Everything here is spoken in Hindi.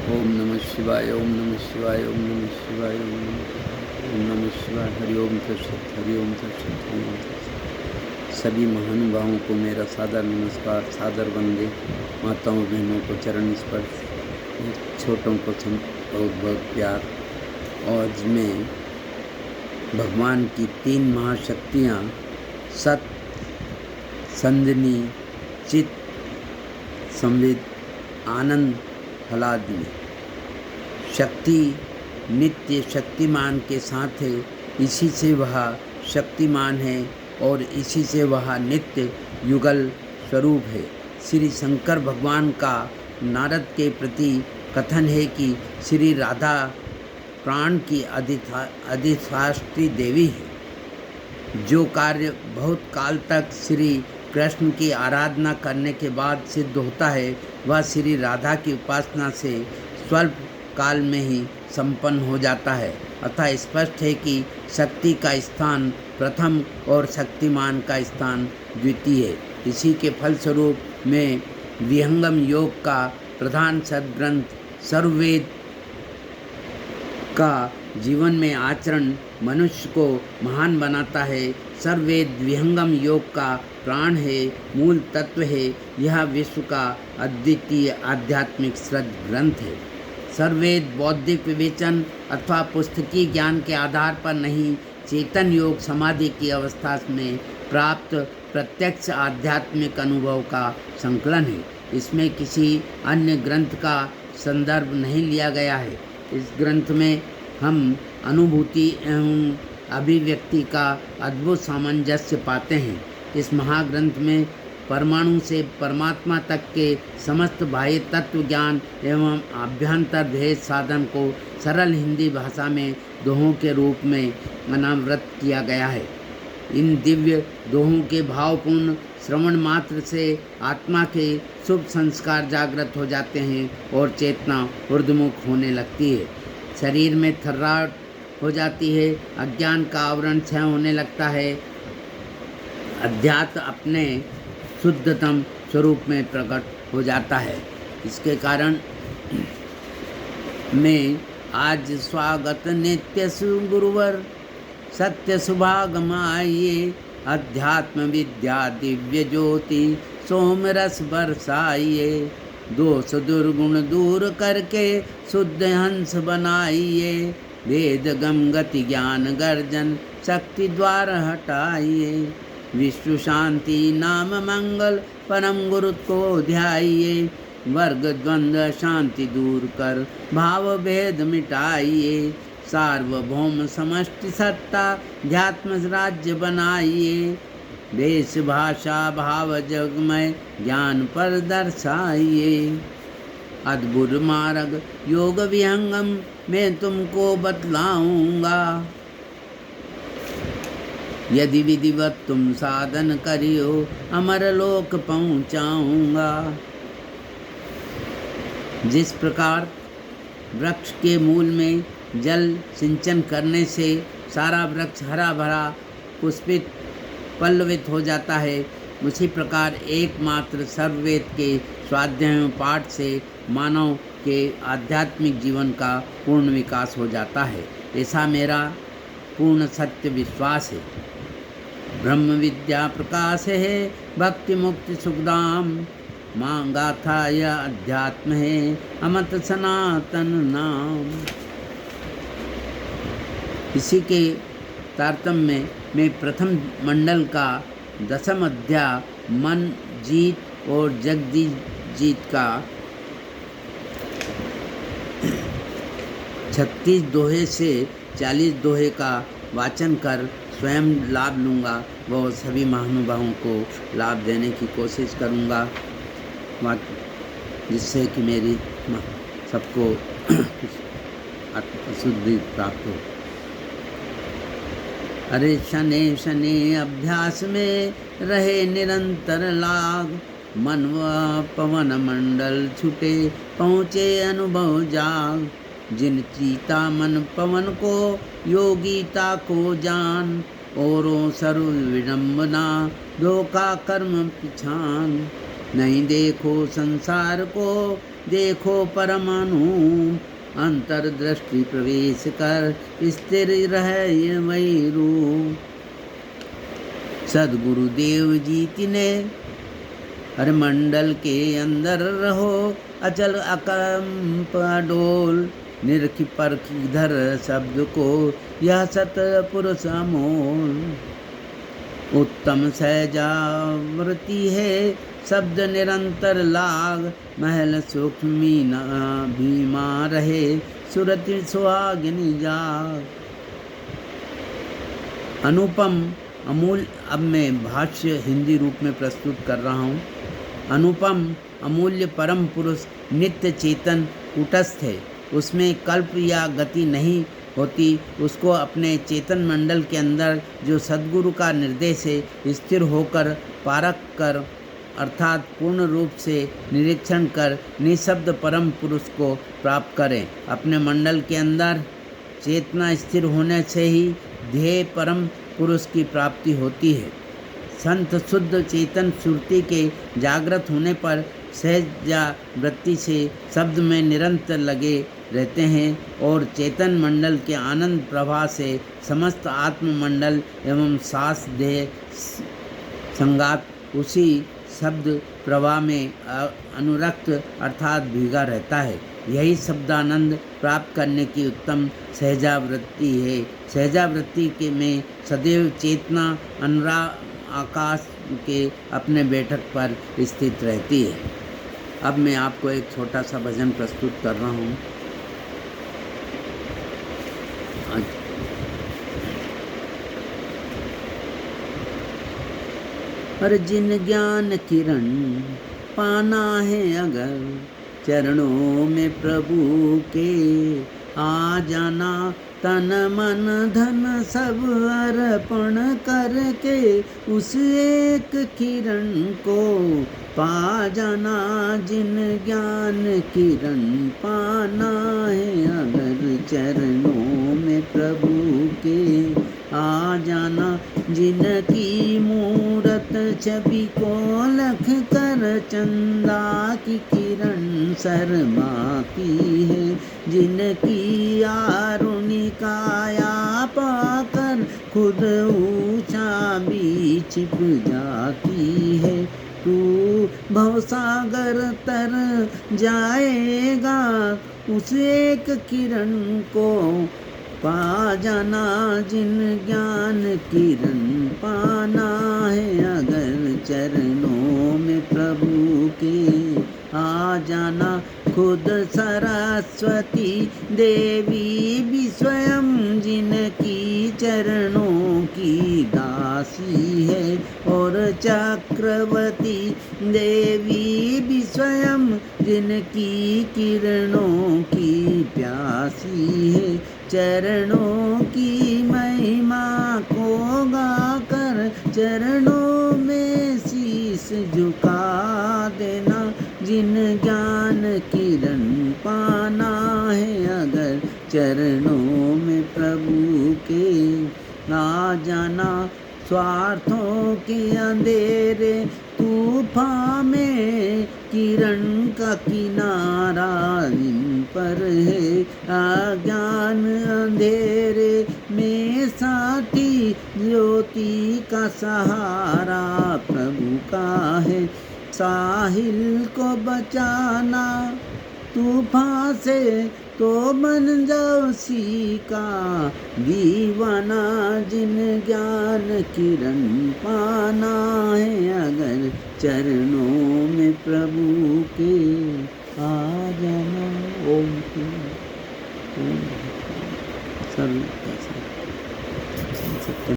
ओम नमः शिवाय, ओम नमः शिवाय, ओम नमः शिवाय, ओम नमः शिवाय। हरि ओम तत्सत, हरि ओम तत्सत, हरि ओम तत्सत। सभी महानुभावों को मेरा सादर नमस्कार, सादर वंदे। माताओं बहनों को चरण स्पर्श, छोटों को बहुत बहुत प्यार। और मैं भगवान की 3 महाशक्तियाँ सत, संदनी, चित, संविद, आनंद, फलादि शक्ति नित्य शक्तिमान के साथ है। इसी से वह शक्तिमान है और इसी से वह नित्य युगल स्वरूप है। श्री शंकर भगवान का नारद के प्रति कथन है कि श्री राधा प्राण की अधिष्ठात्री देवी है। जो कार्य बहुत काल तक श्री कृष्ण की आराधना करने के बाद सिद्ध होता है, वह श्री राधा की उपासना से स्वल्प काल में ही संपन्न हो जाता है। अतः स्पष्ट है कि शक्ति का स्थान प्रथम और शक्तिमान का स्थान द्वितीय है। इसी के फलस्वरूप में विहंगम योग का प्रधान सद्ग्रंथ सर्ववेद का जीवन में आचरण मनुष्य को महान बनाता है। सर्ववेद विहंगम योग का प्राण है, मूल तत्व है। यह विश्व का अद्वितीय आध्यात्मिक श्रद्ध ग्रंथ है। सर्ववेद बौद्धिक विवेचन अथवा पुस्तकीय ज्ञान के आधार पर नहीं, चेतन योग समाधि की अवस्था में प्राप्त प्रत्यक्ष आध्यात्मिक अनुभव का संकलन है। इसमें किसी अन्य ग्रंथ का संदर्भ नहीं लिया गया है। इस ग्रंथ में हम अनुभूति एवं अभिव्यक्ति का अद्भुत सामंजस्य पाते हैं। इस महाग्रंथ में परमाणु से परमात्मा तक के समस्त बाह्य तत्व ज्ञान एवं आभ्यंतर भेद साधन को सरल हिंदी भाषा में दोहों के रूप में अनावृत किया गया है। इन दिव्य दोहों के भावपूर्ण श्रवण मात्र से आत्मा के शुभ संस्कार जागृत हो जाते हैं और चेतना ऊर्ध्वमुख होने लगती है। शरीर में थर्राहट हो जाती है, अज्ञान का आवरण क्षय होने लगता है, अध्यात्म अपने शुद्धतम स्वरूप में प्रकट हो जाता है। इसके कारण मैं आज स्वागत नित्य सुगुरुवर सत्य सुभागम आइए, अध्यात्म विद्या दिव्य ज्योति सोम रस बरसाइए, दोष दुर्गुण दूर करके शुद्ध हंस बनाइए, वेद गम गति ज्ञान गर्जन शक्ति द्वार हटाइए, विश्व शांति नाम मंगल परम गुरु को ध्याइए, वर्ग द्वंद्व शांति दूर कर भाव भेद मिटाइए, सार्वभौम समष्टि सत्ता ध्यात्म राज्य बनाइए, देश भाषा भाव जगमय ज्ञान पर दर्शाइए, अद्भुत मार्ग योग विहंगम मैं तुमको बतलाऊंगा, यदि विधिवत तुम साधन करियो अमर लोक पहुँचाऊंगा। जिस प्रकार वृक्ष के मूल में जल सिंचन करने से सारा वृक्ष हरा भरा पुष्पित पल्लवित हो जाता है, उसी प्रकार एकमात्र सर्ववेद के स्वाध्याय पाठ से मानव के आध्यात्मिक जीवन का पूर्ण विकास हो जाता है। ऐसा मेरा पूर्ण सत्य विश्वास है। ब्रह्म विद्या प्रकाश है भक्ति मुक्ति सुखधाम, माँ गाथा यह अध्यात्म है अमत सनातन नाम। इसी के तारतम्य में प्रथम मंडल का 10वां अध्याय मन जीत और जगदीश जीत का 36 दोहे से 40 दोहे का वाचन कर स्वयं लाभ लूँगा व सभी महानुभावों को लाभ देने की कोशिश करूँगा, जिससे कि मेरी सबको शुद्धि प्राप्त हो। अरे शने शने अभ्यास में रहे निरंतर लाग, मन व पवन मंडल छुटे पहुँचे अनुभव जाग, जिन चीता मन पवन को योगीता को जान, औरों सर्व विडम्बना धोखा कर्म पिछान, नहीं देखो संसार को देखो परमाणु, अंतर्दृष्टि प्रवेश कर स्थिर रहे वही रूप। सदगुरुदेव जी ने हर मंडल के अंदर रहो, अचल अकंप अडोल, निरख परख धर शब्द को, यह सत पुरुष अमोल। उत्तम सहजावृत्ति है शब्द निरंतर लाग, महल सूक्ष्म मीना भीमा रहे, सुरति सुहागिनी जाग। अनुपम अमूल्य, अब मैं भाष्य हिंदी रूप में प्रस्तुत कर रहा हूँ। अनुपम अमूल्य परम पुरुष नित्य चेतन कूटस्थ है, उसमें कल्प या गति नहीं होती। उसको अपने चेतन मंडल के अंदर जो सद्गुरु का निर्देश है स्थिर होकर पारख कर अर्थात पूर्ण रूप से निरीक्षण कर निशब्द परम पुरुष को प्राप्त करें। अपने मंडल के अंदर चेतना स्थिर होने से ही ध्येय परम पुरुष की प्राप्ति होती है। संत शुद्ध चेतन सुरति के जागृत होने पर सहजावृत्ति से शब्द में निरंतर लगे रहते हैं और चेतन मंडल के आनंद प्रवाह से समस्त आत्ममंडल एवं सांस देह संगात उसी शब्द प्रवाह में अनुरक्त अर्थात भीगा रहता है। यही शब्दानंद प्राप्त करने की उत्तम सहजावृत्ति है। सहजावृत्ति के में सदैव चेतना अनुराग आकाश के अपने बैठक पर स्थित रहती है। अब मैं आपको एक छोटा सा भजन प्रस्तुत कर रहा हूँ। हर जिन ज्ञान किरण पाना है अगर, चरणों में प्रभु के आ जाना, तन मन धन सब अर्पण करके उस एक किरण को पा जाना। जिन ज्ञान किरण पाना है अगर, चरणों में प्रभु के आ जाना। जिनकी मूरत छवि को लख कर चंदा की किरण शर्मा की है, जिनकी आरुणि काया पाकर खुद ऊंचा भी छिप जाती है। तू भवसागर तर जाएगा उस एक किरण को पा जाना। जिन ज्ञान किरण पाना है अगर, चरणों में प्रभु के आ जाना। खुद सरस्वती देवी भी स्वयं जिनकी चरणों की दासी है, और चक्रवर्ती देवी भी स्वयं जिनकी किरणों की प्यासी है। चरणों की महिमा को गाकर चरणों में शीश झुका देना। जिन ज्ञान किरण पाना है अगर, चरणों में प्रभु के आ जाना। स्वार्थों के अंधेरे तूफान में किरण का किनारा इन पर है। अज्ञान अंधेरे में साथी ज्योति का सहारा प्रभु का है। साहिल को बचाना तूफान से तो बन जाओ सी का दीवाना। जिन ज्ञान किरण पाना है अगर, चरणों में प्रभु के आ जाना। ओम सर्व